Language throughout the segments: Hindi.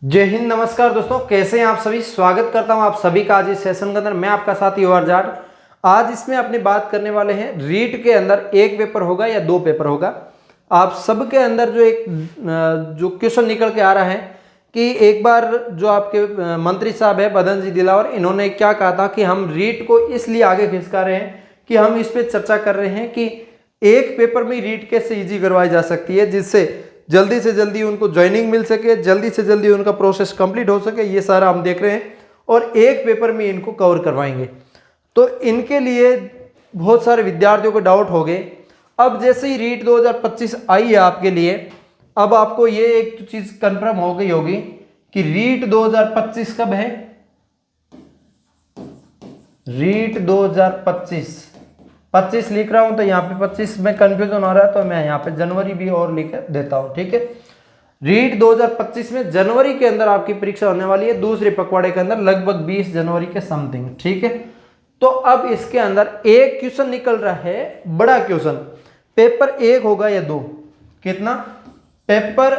जय हिंद, नमस्कार दोस्तों, कैसे हैं आप सभी। स्वागत करता हूं आप सभी का आज इस सेशन के अंदर। मैं आपका साथी ओआर जाट। आज इसमें अपनी बात करने वाले हैं रीट के अंदर एक पेपर होगा या दो पेपर होगा। आप सबके अंदर जो क्वेश्चन निकल के आ रहा है कि एक बार जो आपके मंत्री साहब है बदन जी दिलावर, इन्होंने क्या कहा था कि हम रीट को इसलिए आगे खिसका रहे हैं कि हम इस पर चर्चा कर रहे हैं कि एक पेपर में रीट कैसे ईजी करवाई जा सकती है, जिससे जल्दी से जल्दी उनको ज्वाइनिंग मिल सके, जल्दी से जल्दी उनका प्रोसेस कंप्लीट हो सके। ये सारा हम देख रहे हैं और एक पेपर में इनको कवर करवाएंगे। तो इनके लिए बहुत सारे विद्यार्थियों को डाउट हो गए। अब जैसे ही रीट 2025 आई है आपके लिए, अब आपको ये एक चीज कंफर्म हो गई होगी कि रीट 2025 कब है। रीट 2025 लिख रहा हूं तो यहाँ पे 25 में कंफ्यूजन हो रहा है, तो मैं यहाँ पे जनवरी भी और लिख देता हूं, ठीक है। रीट 2025 में जनवरी के अंदर आपकी परीक्षा होने वाली है, दूसरे पखवाड़े के अंदर लगभग 20 जनवरी के समथिंग, ठीक है। तो अब इसके अंदर एक क्वेश्चन निकल रहा है, बड़ा क्वेश्चन। पेपर एक होगा या दो, कितना पेपर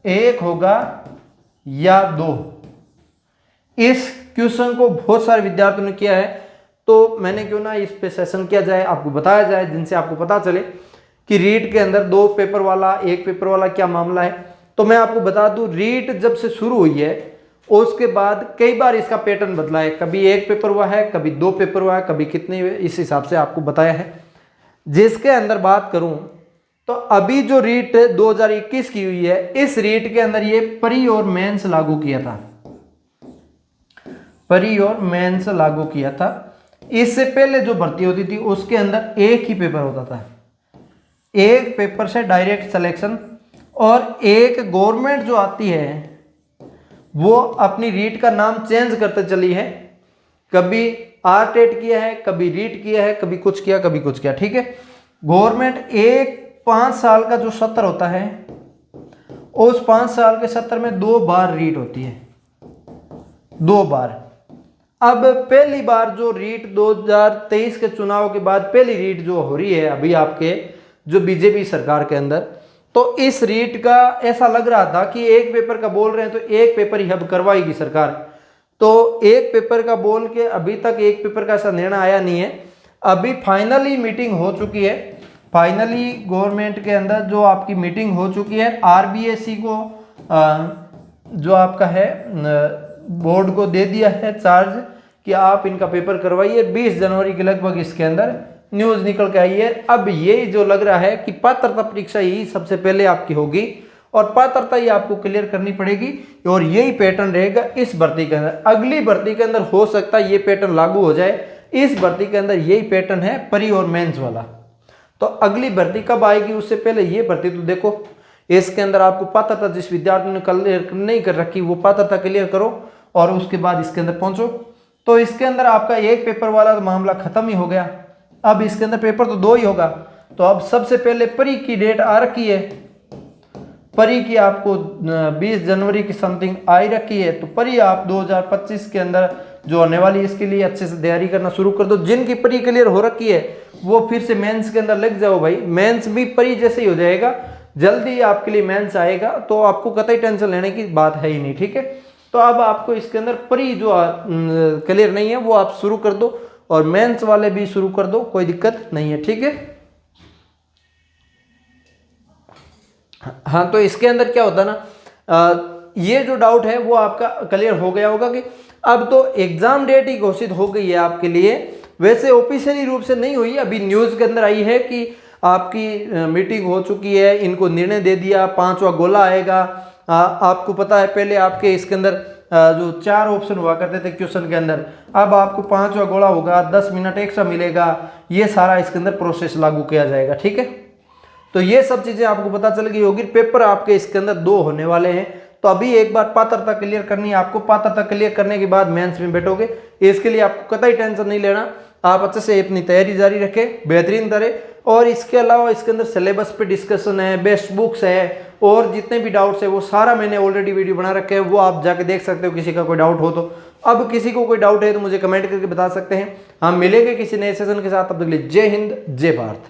एक होगा या दो, इस क्वेश्चन को बहुत सारे विद्यार्थियों ने किया है। तो मैंने क्यों ना इस पे सेशन किया जाए, आपको बताया जाए, जिनसे आपको पता चले कि रीट के अंदर दो पेपर वाला एक पेपर वाला क्या मामला है। तो मैं आपको बता दूं, रीट जब से शुरू हुई है उसके बाद कई बार इसका पैटर्न बदला है। कभी एक पेपर हुआ है, कभी दो पेपर हुआ है, कभी कितने हुए, इस हिसाब से आपको बताया है। जिसके अंदर बात करूं तो अभी जो रीट 2021 की हुई है, इस रीट के अंदर ये प्री और मेंस लागू किया था, प्री और मेंस लागू किया था। इससे पहले जो भर्ती होती थी उसके अंदर एक ही पेपर होता था, एक पेपर से डायरेक्ट सिलेक्शन। और एक गवर्नमेंट जो आती है वो अपनी रीट का नाम चेंज करते चली है, कभी आरटेट किया है, कभी रीट किया है, कभी कुछ किया, कभी कुछ किया, ठीक है। गवर्नमेंट एक 5 साल का जो सत्र होता है, उस 5 साल के सत्र में 2 बार रीट होती है, 2 बार। अब पहली बार जो रीट 2023 के चुनाव के बाद पहली रीट जो हो रही है अभी आपके जो बीजेपी सरकार के अंदर, तो इस रीट का ऐसा लग रहा था कि एक पेपर का बोल रहे हैं तो एक पेपर ही अब करवाएगी सरकार। तो एक पेपर का बोल के अभी तक एक पेपर का ऐसा निर्णय आया नहीं है। अभी फाइनली मीटिंग हो चुकी है, फाइनली गवर्नमेंट के अंदर जो आपकी मीटिंग हो चुकी है। आरबीएसई को जो आपका है बोर्ड को दे दिया है चार्ज कि आप इनका पेपर करवाइए। 20 जनवरी के लगभग इसके अंदर न्यूज निकल के आई है। अब ये जो लग रहा है कि पात्रता परीक्षा ही सबसे पहले आपकी होगी और पात्रता ही आपको क्लियर करनी पड़ेगी, और यही पैटर्न रहेगा इस भर्ती के अंदर। अगली भर्ती के अंदर हो सकता है ये पैटर्न लागू हो जाए, इस भर्ती के अंदर यही पैटर्न है प्री और मेंस वाला। तो अगली भर्ती कब आएगी उससे पहले ये भर्ती तो देखो, इसके अंदर आपको पात्रता जिस विद्यार्थी ने क्लियर नहीं कर रखी वो पात्रता क्लियर करो और उसके बाद इसके अंदर पहुंचो। तो इसके अंदर आपका एक पेपर वाला तो मामला खत्म ही हो गया। अब इसके अंदर पेपर तो 2 ही होगा। तो अब सबसे पहले प्री की डेट आ रखी है, प्री की आपको 20 जनवरी की समथिंग आई रखी है। तो प्री आप 2025 के अंदर जो होने वाली, इसके लिए अच्छे से तैयारी करना शुरू कर दो। जिनकी प्री क्लियर हो रखी है वो फिर से मेंस के अंदर लग जाओ भाई, मेंस भी प्री जैसे ही हो जाएगा, जल्दी आपके लिए मेंस आएगा, तो आपको कतई टेंशन लेने की बात है ही नहीं, ठीक है। तो अब आपको इसके अंदर प्री जो क्लियर नहीं है वो आप शुरू कर दो और मेंस वाले भी शुरू कर दो, कोई दिक्कत नहीं है, ठीक है। हाँ, तो इसके अंदर क्या होता है ना, ये जो डाउट है वो आपका क्लियर हो गया होगा कि अब तो एग्जाम डेट ही घोषित हो गई है आपके लिए। वैसे ऑफिशियली रूप से नहीं हुई, अभी न्यूज के अंदर आई है कि आपकी मीटिंग हो चुकी है, इनको निर्णय दे दिया, 5वां गोला आएगा। आपको पता है पहले आपके इसके अंदर जो 4 ऑप्शन हुआ करते थे क्वेश्चन के अंदर, अब आपको 5वां गोला होगा, 10 मिनट एक्स्ट्रा मिलेगा, ये सारा इसके अंदर प्रोसेस लागू किया जाएगा, ठीक है। तो ये सब चीजें आपको पता चल गई होगी। पेपर आपके इसके अंदर 2 होने वाले हैं। तो अभी एक बार पात्रता क्लियर करनी है आपको, पात्रता क्लियर करने के बाद मेंस में बैठोगे। इसके लिए आपको कतई टेंशन नहीं लेना, आप अच्छे से अपनी तैयारी जारी रखें बेहतरीन तरह। और इसके अलावा इसके अंदर सिलेबस पे डिस्कशन है, बेस्ट बुक्स है, और जितने भी डाउट्स है वो सारा मैंने ऑलरेडी वीडियो बना रखे हैं, वो आप जाके देख सकते हो किसी का कोई डाउट हो तो। अब किसी को कोई डाउट है तो मुझे कमेंट करके बता सकते हैं। हम मिलेंगे किसी नए सेशन के साथ, तब तक के लिए जय हिंद, जय भारत।